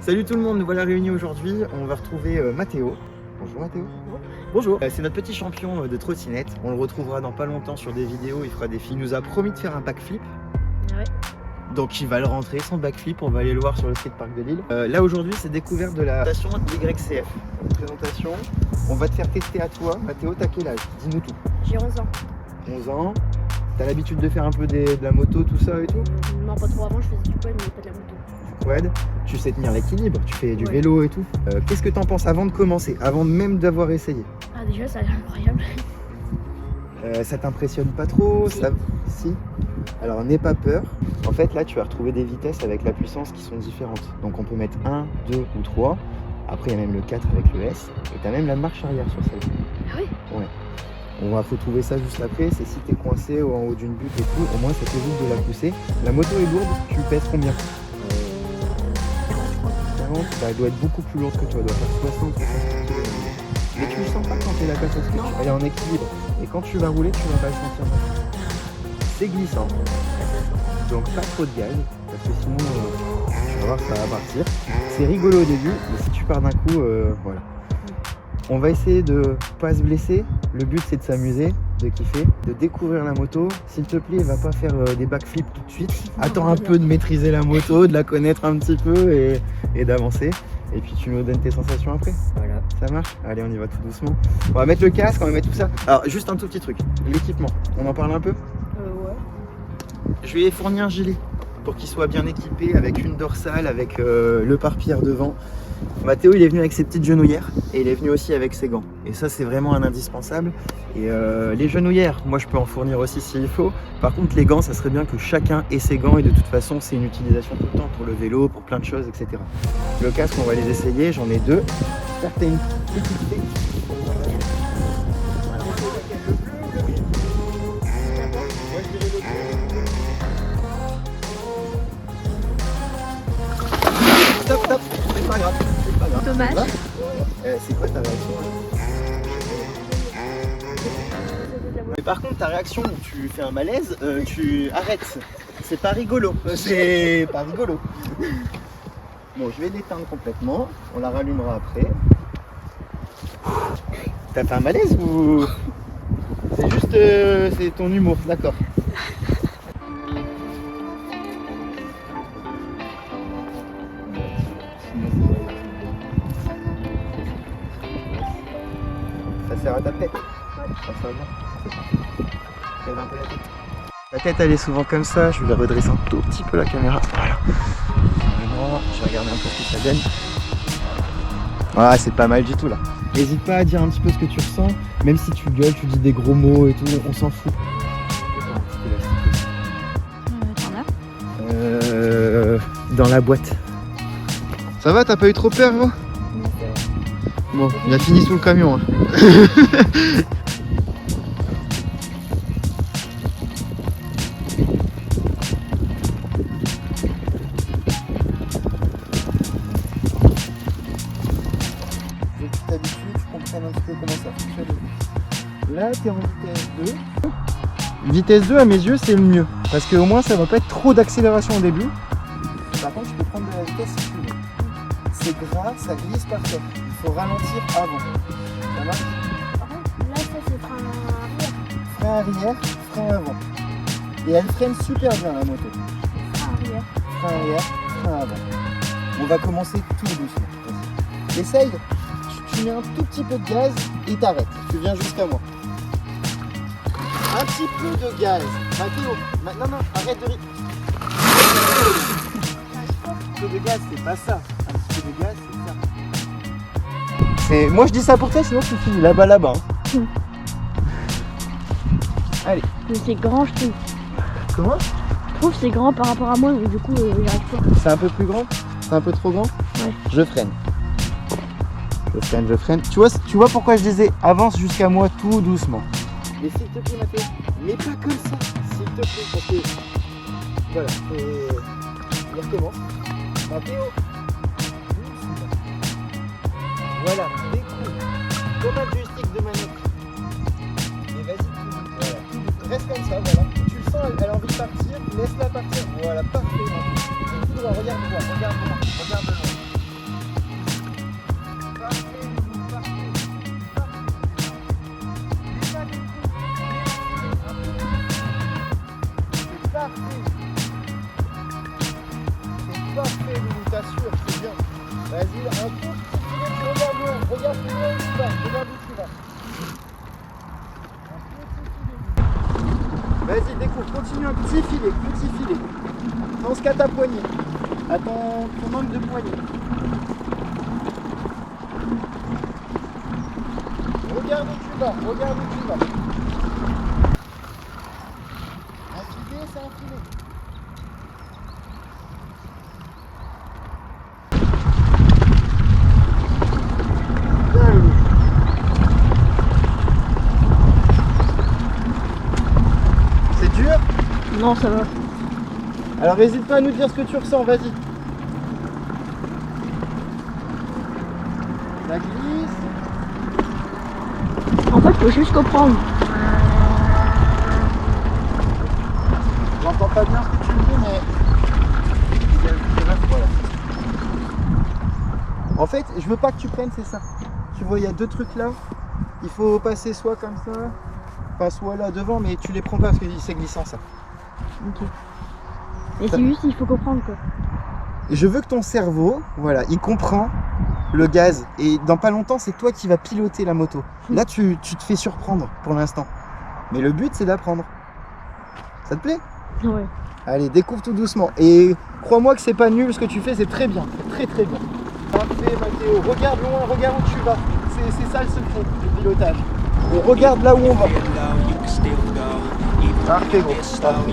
Salut tout le monde, nous voilà réunis aujourd'hui. On va retrouver Mathéo. Bonjour Mathéo. Bonjour. C'est notre petit champion de trottinette. On le retrouvera dans pas longtemps sur des vidéos. Il fera des films. Il nous a promis de faire un backflip. Ouais. Donc il va le rentrer, son backflip. On va aller le voir sur le skatepark de Lille. Là aujourd'hui, c'est découverte de la station YCF. Une présentation. On va te faire tester à toi. Mathéo, t'as quel âge? Dis-nous tout. J'ai 11 ans. 11 ans. T'as l'habitude de faire un peu de la moto, tout ça et tout? Non, pas trop. Avant, je faisais du quad, mais pas de la moto. Quad, tu sais tenir l'équilibre, tu fais du vélo et tout. Qu'est-ce que t'en penses avant de commencer, avant même d'avoir essayé? Ah, déjà, ça a l'air incroyable. Ça t'impressionne pas trop? Si. Si. Alors n'aie pas peur. En fait, là, tu vas retrouver des vitesses avec la puissance qui sont différentes. Donc on peut mettre 1, 2 ou 3. Après, il y a même le 4 avec le S. Et t'as même la marche arrière sur celle-ci. Ah oui? Ouais. On va retrouver ça juste après. C'est si t'es coincé en haut d'une butte et tout, au moins ça t'évite de la pousser. La moto est lourde, tu pèses combien? 40, bah, elle doit être beaucoup plus lourde que toi, elle doit faire 60 kg. Mais tu le sens pas quand tu es la passe au ski, elle est en équilibre. Et quand tu vas rouler, tu vas pas le sentir. C'est glissant, donc pas trop de gaz, parce que sinon tu vas voir ça va partir. C'est rigolo au début, mais si tu pars d'un coup, voilà. On va essayer de pas se blesser. Le but c'est de s'amuser, de kiffer, de découvrir la moto. S'il te plaît, va pas faire des backflips tout de suite. Attends un peu de maîtriser la moto, de la connaître un petit peu et d'avancer. Et puis tu nous donnes tes sensations après. Voilà. Ça marche? Allez, on y va tout doucement. On va mettre le casque, on va mettre tout ça. Alors juste un tout petit truc, l'équipement. On en parle un peu? Ouais. Je lui ai fourni un gilet pour qu'il soit bien équipé avec une dorsale, avec le pare-pierre devant. Mathéo il est venu avec ses petites genouillères et il est venu aussi avec ses gants. Et ça c'est vraiment un indispensable. Et les genouillères, moi je peux en fournir aussi s'il faut. Par contre les gants, ça serait bien que chacun ait ses gants et de toute façon c'est une utilisation tout le temps pour le vélo, pour plein de choses, etc. Le casque on va les essayer, j'en ai deux. J'espère que t'as une petite clé. Stop, stop, c'est pas grave, c'est pas grave. Dommage. C'est quoi ta réaction? Mais par contre, ta réaction où tu fais un malaise, tu arrêtes. C'est pas rigolo. C'est pas rigolo. Bon, je vais l'éteindre complètement. On la rallumera après. T'as fait un malaise ou c'est juste c'est ton humour, d'accord. Ça sert à ta tête. Ça va bien. Lève un peu la tête. La tête elle est souvent comme ça, je vais la redresser un tout petit peu la caméra. Voilà. Vraiment, je vais regarder un peu ce que ça donne. Voilà, c'est pas mal du tout là. N'hésite pas à dire un petit peu ce que tu ressens, même si tu gueules, tu dis des gros mots et tout, on s'en fout. T'en as? Dans la boîte. Ça va, t'as pas eu trop peur, gros? Bon, il a fini sous le camion. Hein. Faut que tu t'habitues, tu comprennes un petit peu comment ça fonctionne. Là, t'es en vitesse 2. Vitesse 2, à mes yeux, c'est le mieux. Parce qu'au moins, ça va pas être trop d'accélération au début. Par contre, tu peux prendre de la vitesse si tu veux. C'est gras, ça glisse par terre. Il faut ralentir avant. Ça marche? Là, ça, c'est frein arrière. Frein arrière, frein avant. Et elle freine super bien la moto. Frein arrière. Frein arrière, frein avant. On va commencer tout doucement. Vas-y. Essaye. Tu mets un tout petit peu de gaz et t'arrêtes. Tu viens jusqu'à moi. Un petit peu de gaz. Mathéo, non, arrête de rire. Un petit peu de gaz, c'est pas ça. Un petit peu de gaz, c'est ça. Moi je dis ça pour toi, sinon tu finis là-bas. Hein. Allez. Mais c'est grand, je trouve. Comment? Je trouve que c'est grand par rapport à moi, mais du coup, j'y arrive pas. C'est un peu plus grand? C'est un peu trop grand? Ouais. Je freine. Je freine. Tu vois pourquoi je disais avance jusqu'à moi tout doucement. Mais s'il te plaît, Mathéo, mais pas comme ça. S'il te plaît, parce que voilà, il recommence. Mathéo. Voilà, découle. Comme un joystick de manette. Et vas-y, voilà. Reste comme ça, voilà. Tu le sens, elle a envie de partir, laisse-la partir. Voilà, parfait. Tout droit, regarde droit, regarde droit, regarde droit. parfait. C'est parfait, Loulou, t'assures, c'est bien. Vas-y, un tout petit filet, tu regardes loin. Regarde plus loin où tu vas. Regarde où tu vas. Vas-y, découvre, continue un petit filet, petit filet. Pense qu'à ta poignée, à ton angle de poignet. Regarde où tu vas, regarde où tu vas. Un filet, c'est un filet. Bien, Loulou. C'est dur? Non, ça va. Alors n'hésite pas à nous dire ce que tu ressens, vas-y. La glisse. En fait, faut juste comprendre. J'entends pas bien ce que tu me dis, mais... Voilà. En fait, je veux pas que tu prennes, c'est ça. Tu vois, il y a deux trucs là. Il faut passer soit comme ça, enfin soit là devant, mais tu les prends pas parce que c'est glissant ça. Ok. Et c'est juste, il faut comprendre quoi. Et je veux que ton cerveau, voilà, il comprend le gaz. Et dans pas longtemps, c'est toi qui vas piloter la moto. Là, tu te fais surprendre pour l'instant. Mais le but, c'est d'apprendre. Ça te plaît? Ouais. Allez, découvre tout doucement. Et crois-moi que c'est pas nul ce que tu fais, c'est très bien. C'est très très bien. Parfait, Mathéo. Regarde loin, regarde où tu vas. C'est ça le secret du pilotage. Et regarde là où on va. Parfait, gros. Parfait.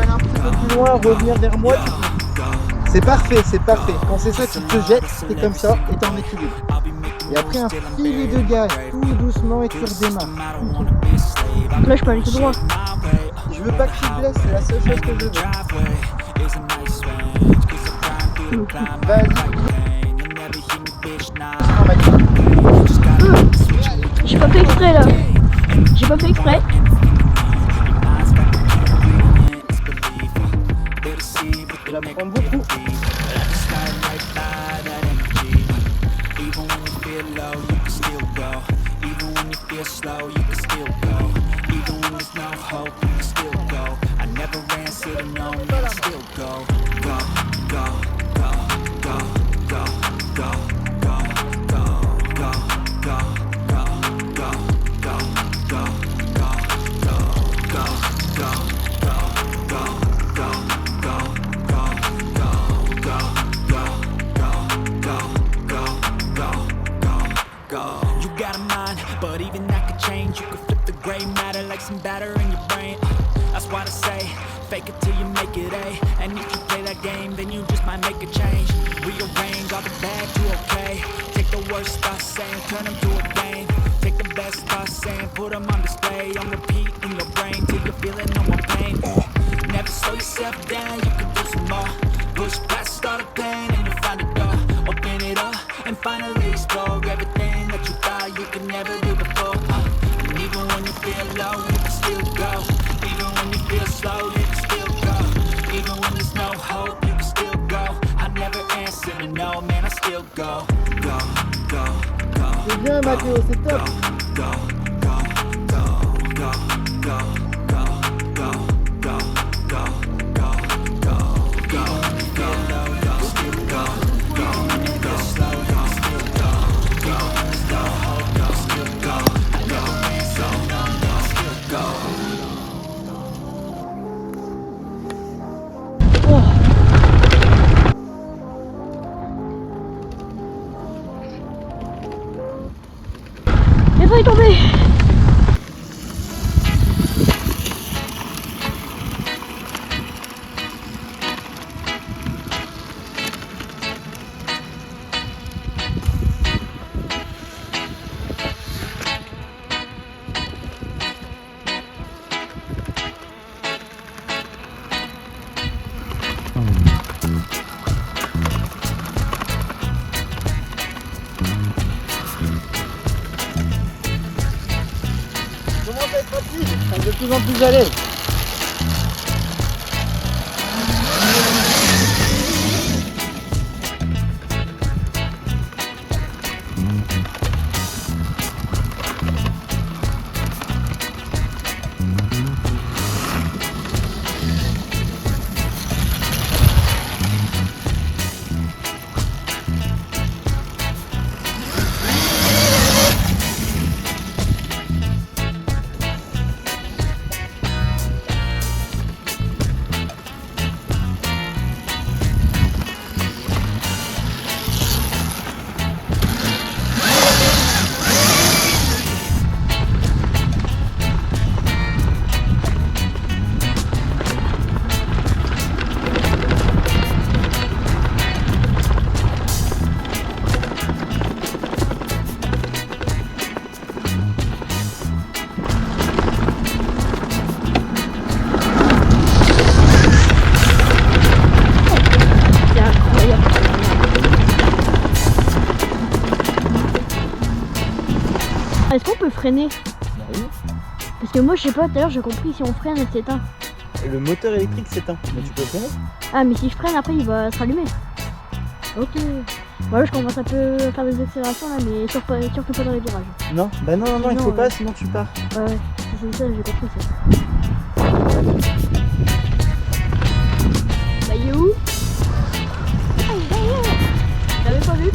Un petit peu plus loin, revenir vers moi. C'est parfait, c'est parfait. Quand c'est ça, tu te jettes, c'est comme ça, et t'es en équilibre. Et après un filet de gaz, tout doucement, et tu redémarres. Là, je peux aller tout droit. Je veux pas que tu te blesses, c'est la seule chose que je veux. Vas-y. J'ai pas fait exprès là. J'ai pas fait exprès. Je la prends beaucoup. But even that could change. You could flip the gray matter like some batter in your brain. That's why I say, fake it till you make it A. And if you play that game, then you just might make a change. Rearrange all the bad to okay. Take the worst thoughts saying, turn them to a game. Take the best thoughts saying, put them on display. On repeat in your brain till you're feeling no more pain. Never slow yourself down, you can do some more. Push past all the pain and you'll find a door. Open it up and finally explore everything that you thought you could never do before. And even when you feel low, you can still go. Even when you feel slow, you can still go. Even when there's no hope, you can still go. I never answer to no, man, I still go. Go, go, go. C'est bien, Mathéo, c'est top. Go, go, go, go, go, go, go, go, go, go, go, go, go, low, you can still go. Go, go, slow, you can still go. Go, go, hope, you can still go. I never answer to no, man, I still go. J'ai failli tomber. Comment ça être rapide? De plus en plus à l'aise. freiner. Bah oui. Parce que moi, je sais pas, tout à l'heure, j'ai compris, si on freine, elle s'éteint. Le moteur électrique s'éteint. Mais tu peux freiner. Ah, mais si je freine, après, il va se rallumer. Ok. Voilà, je commence un peu à faire des accélérations là, mais surtout pas dans les virages. Non, bah non, il Sinon, faut pas, sinon tu pars. Ouais, c'est ça, j'ai compris ça. Bah, il est où? Ah, il est derrière. Je l'avais pas vu.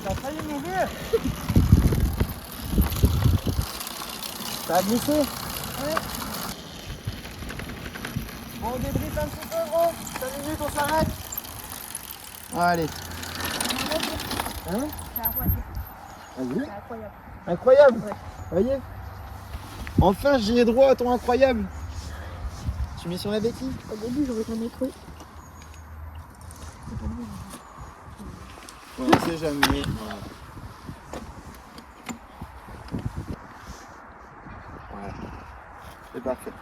T'as failli mourir. Ça a glissé. Ouais. Bon, on débriefe un petit peu, gros. 5 minutes, on s'arrête. Allez. Hein? C'est incroyable. Vas-y. C'est incroyable. Incroyable. Ouais. Voyez. Enfin, j'y ai droit à ton incroyable. Tu mets sur la béquille. Au début, j'aurais jamais cru. Ouais, on sait jamais. Voilà. Voilà. C'est parfait.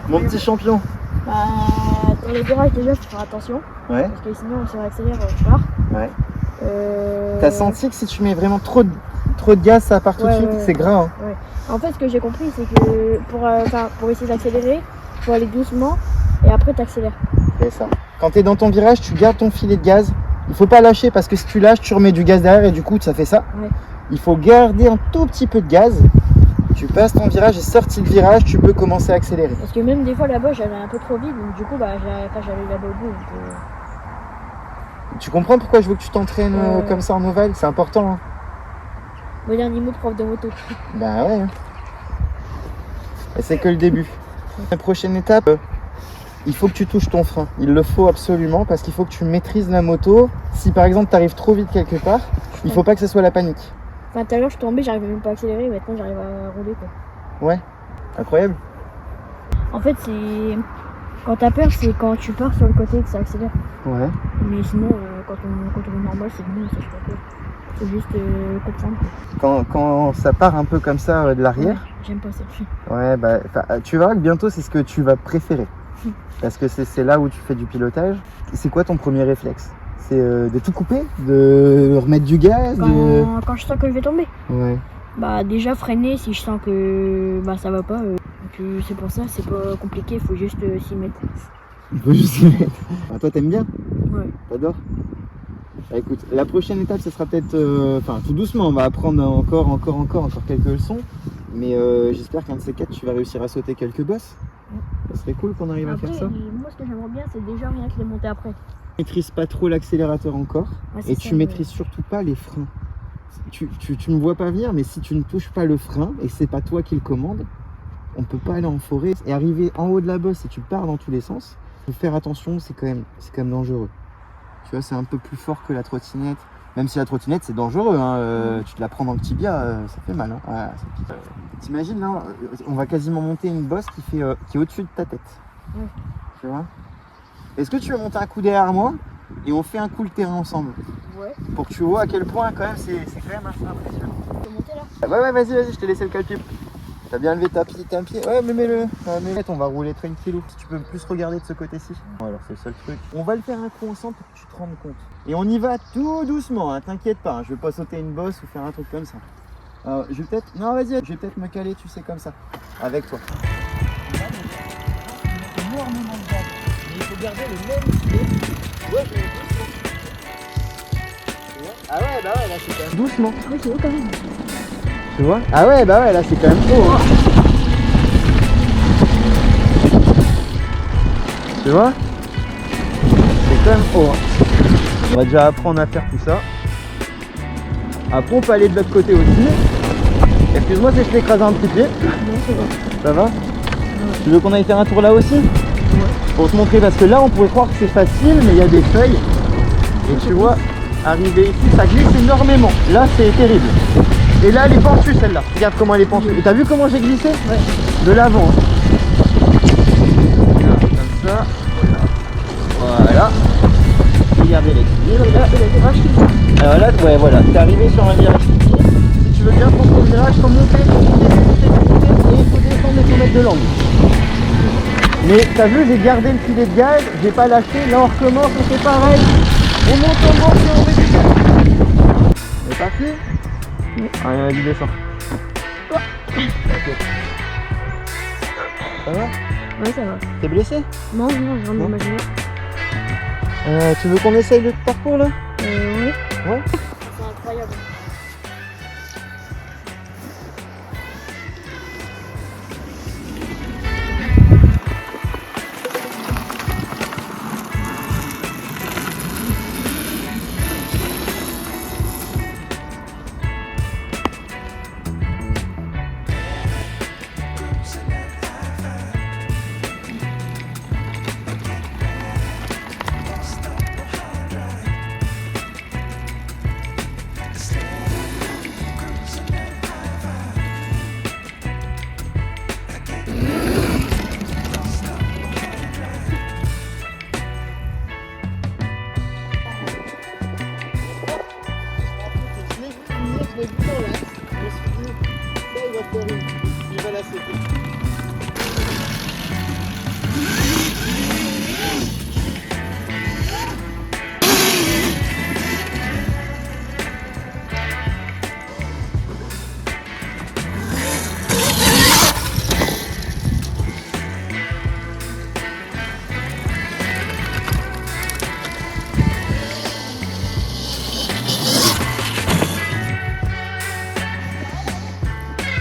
Mon petit champion. Bah, dans les virages, déjà, faut faire attention. Ouais. Parce que sinon, si on accélère, je pars. Ouais. T'as senti que si tu mets vraiment trop de gaz, ça part tout de Ouais, suite, ouais. c'est gras. Hein. En fait, ce que j'ai compris, c'est que pour essayer d'accélérer, faut aller doucement et après t'accélères. C'est ça. Quand tu es dans ton virage, tu gardes ton filet de gaz. Il faut pas lâcher parce que si tu lâches, tu remets du gaz derrière et du coup, ça fait ça. Ouais. Il faut garder un tout petit peu de gaz. Tu passes ton virage et sorti le virage, tu peux commencer à accélérer. Parce que même des fois là-bas, j'allais un peu trop vite, donc du coup, bah, j'allais là-bas au bout. Donc, Tu comprends pourquoi je veux que tu t'entraînes comme ça en ovale? C'est important. Hein. Dernier mot de prof de moto. Bah ouais. Hein. Et c'est que le début. La prochaine étape, il faut que tu touches ton frein. Il le faut absolument parce qu'il faut que tu maîtrises la moto. Si par exemple tu arrives trop vite quelque part, il faut pas que ce soit la panique. Enfin, tout à l'heure, je suis tombée, j'arrivais même pas à accélérer, maintenant j'arrive à rouler quoi. Ouais, incroyable. En fait, c'est. Quand t'as peur, c'est quand tu pars sur le côté que ça accélère. Ouais. Mais sinon, quand on est normal, c'est bon, ça fait pas peur. Faut juste comprendre quoi. Quand ça part un peu comme ça de l'arrière, Ouais, j'aime pas ça. ouais, bah, tu verras que bientôt c'est ce que tu vas préférer. Parce que c'est là où tu fais du pilotage. C'est quoi ton premier réflexe? C'est de tout couper? De remettre du gaz? Quand je sens que je vais tomber. Ouais. Bah déjà freiner si je sens que bah ça va pas. Donc c'est pour ça, c'est pas compliqué, il faut juste s'y mettre. Il faut juste y mettre. Ah, toi t'aimes bien? Ouais. T'adores? Bah, écoute, la prochaine étape ce sera peut-être, enfin tout doucement, on va apprendre encore quelques leçons. Mais j'espère qu'un de ces quatre tu vas réussir à sauter quelques bosses. Ça serait cool qu'on arrive Après, à faire ça. moi ce que j'aimerais bien c'est déjà rien que les monter après. Tu maîtrises pas trop l'accélérateur encore Ouais, c'est et ça, tu maîtrises surtout pas les freins. Tu me vois pas venir, mais si tu ne touches pas le frein et c'est pas toi qui le commande, on peut pas aller en forêt et arriver en haut de la bosse et tu pars dans tous les sens. Faut faire attention, c'est quand même dangereux. Tu vois, c'est un peu plus fort que la trottinette. Même si la trottinette c'est dangereux, hein, tu te la prends dans le tibia, ça fait mal. Hein. Voilà, t'imagines là, on va quasiment monter une bosse qui est au-dessus de ta tête. Ouais. Tu vois? Est-ce que tu veux monter un coup derrière moi et on fait un coup le terrain ensemble? Ouais. Pour que tu vois à quel point quand même c'est quand même assez impressionnant. Tu peux monter là? Ouais, vas-y, je t'ai laissé le calpier. T'as bien levé ta pied, un pied. Ouais, mais mets-le. On va rouler tranquillou. Si tu peux plus regarder de ce côté-ci. Bon, alors c'est le seul truc. On va le faire un coup ensemble pour que tu te rendes compte. Et on y va tout doucement, hein, t'inquiète pas. Hein, je vais pas sauter une bosse ou faire un truc comme ça. Je vais peut-être. Non, vas-y, je vais peut-être me caler, tu sais, comme ça. Avec toi. Énormément de gaz. Mais il faut garder le même pied. Ouais, ah ouais, bah ouais, là c'est quand même doucement. Oui, c'est haut quand même. Tu vois? Ah ouais, bah ouais, là c'est quand même haut. Hein. Tu vois? C'est quand même haut. Hein. On va déjà apprendre à faire tout ça. Après on peut aller de l'autre côté aussi. Excuse-moi si je t'écrase un petit pied. Non, c'est bon. Ça va? Tu veux qu'on aille faire un tour là aussi? Ouais. Pour te montrer, parce que là on pourrait croire que c'est facile, mais il y a des feuilles. Et tu vois, arriver ici, ça glisse énormément. Là c'est terrible. Et là elle est pentue celle-là. Regarde comment elle est pentue. Et t'as vu comment j'ai glissé? Ouais. De l'avant. Comme ça. Voilà. Regardez l'équilibre. Alors là, ouais, voilà, t'es arrivé sur un virage. Si tu veux bien prendre ton virage, faut monter, et il faut descendre de 100 mètres de l'angle. Mais t'as vu, j'ai gardé le filet de gaz, j'ai pas lâché. Là on recommence, on fait pareil. On monte et on récupère. C'est parti? Oui. Allez, vas-y, descends. Oh. Ok. Ça va? Ouais, ça va. T'es blessé? Non, non, je viens de Non. m'imaginer. Tu veux qu'on essaye le parcours là? Ouais. Ouais. C'est incroyable.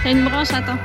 T'as une branche, attends.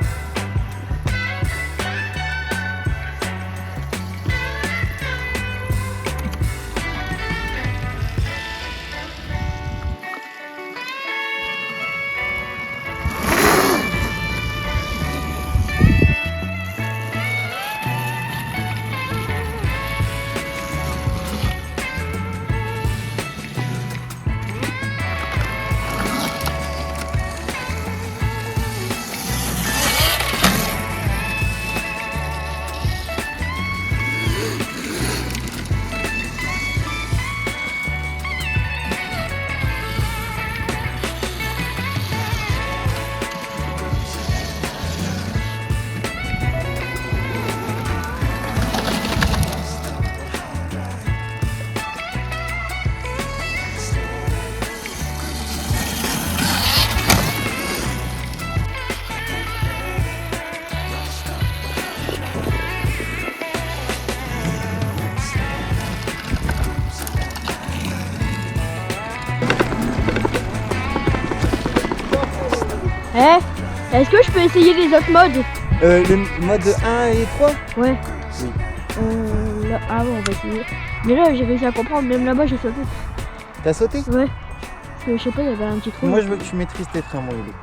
Eh, est-ce que je peux essayer les autres modes? Le mode 1 et 3? Ouais. Oui. Là, ah ouais, on va essayer. Mais là, j'ai réussi à comprendre, même là-bas, j'ai sauté. T'as sauté? Ouais. Parce que je sais pas, il y avait un petit trou. Moi je veux que tu maîtrises tes freins, mon Lilo.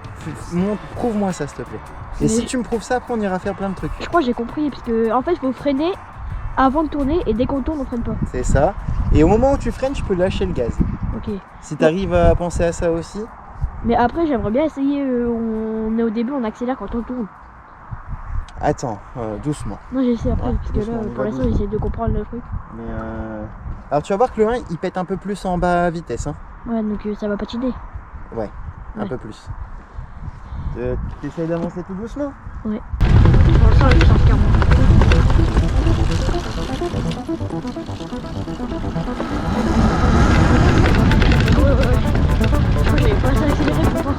Prouve-moi ça, s'il te plaît. Et Mais si tu me prouves ça, après on ira faire plein de trucs. Je crois que j'ai compris, parce que en fait, il faut freiner avant de tourner, et dès qu'on tourne, on freine pas. C'est ça. Et au moment où tu freines, tu peux lâcher le gaz. Ok. Si t'arrives à penser à ça aussi. Mais après, j'aimerais bien essayer, on est au début, on accélère quand on tourne. Attends, doucement. Non, j'essaie après, Ouais, parce que doucement, là, on y pour va l'instant, doucement. j'essaie de comprendre le truc. Mais alors tu vas voir que le 1 il pète un peu plus en bas vitesse, hein. Ouais, donc ça va patiner. Ouais, un Ouais. peu plus. Tu essayes d'avancer tout doucement. Pour l'instant, je sens clairement. Je crois que j'avais pas assez accéléré pour voir.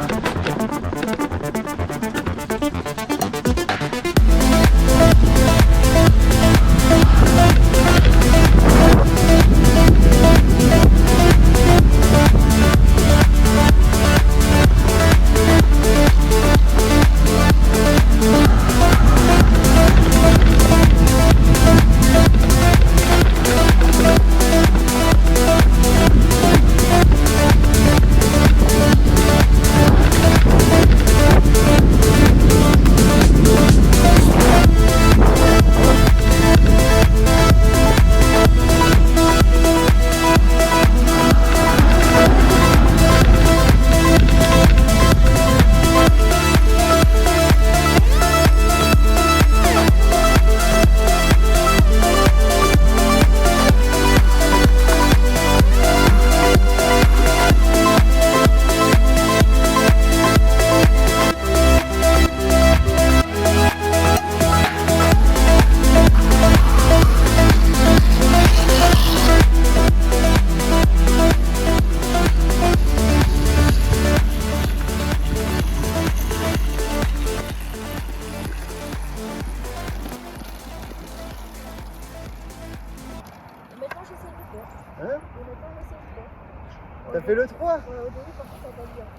T'as fait le 3?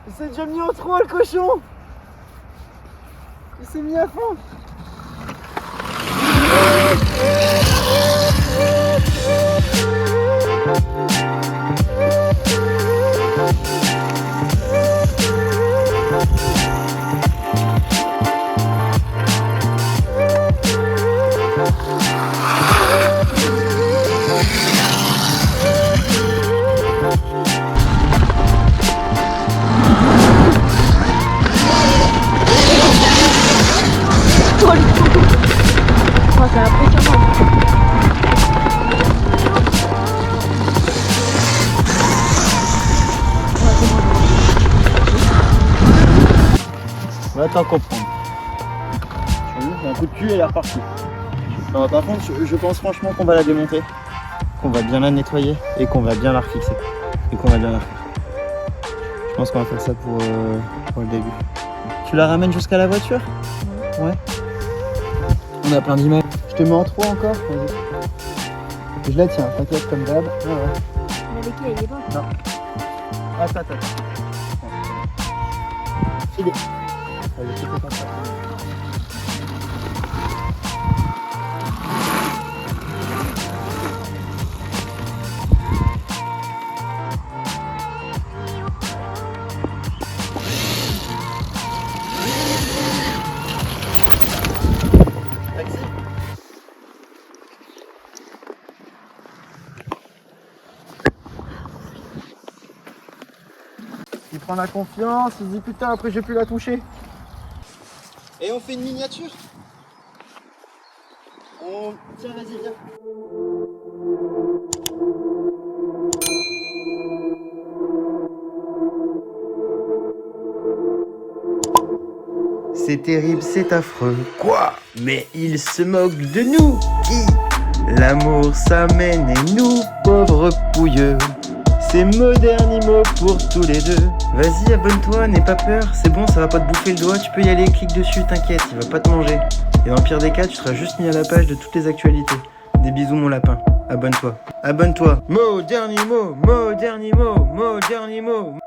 Il s'est déjà mis en 3 le cochon. Il s'est mis à fond. Oh, c'est impressionnant. Va t'en comprendre. Tu as vu, un coup de cul et elle est repartie. Non, par contre, je pense franchement qu'on va la démonter, qu'on va bien la nettoyer et qu'on va bien la refixer. Et qu'on va bien la refaire. Je pense qu'on va faire ça pour le début. Tu la ramènes jusqu'à la voiture? Ouais. On a plein d'images. Je te mets en 3 encore? Vas-y. Je la tiens, t'inquiète comme d'hab. Ah ouais. Mais avec qui il est pas? Non. Attends. Filez. Allez, c'est comme ça. Il prend la confiance, il se dit putain après je vais plus la toucher. Et on fait une miniature. Tiens vas-y viens. C'est terrible, c'est affreux. Quoi? Mais il se moque de nous. Qui? L'amour s'amène et nous, pauvres pouilleux. C'est mot dernier mot pour tous les deux. Vas-y, abonne-toi, n'aie pas peur. C'est bon, ça va pas te bouffer le doigt. Tu peux y aller, clique dessus, t'inquiète, il va pas te manger. Et dans le pire des cas, tu seras juste mis à la page de toutes les actualités. Des bisous, mon lapin. Abonne-toi. Abonne-toi. Mot dernier mot, mot dernier mot, mot dernier mot.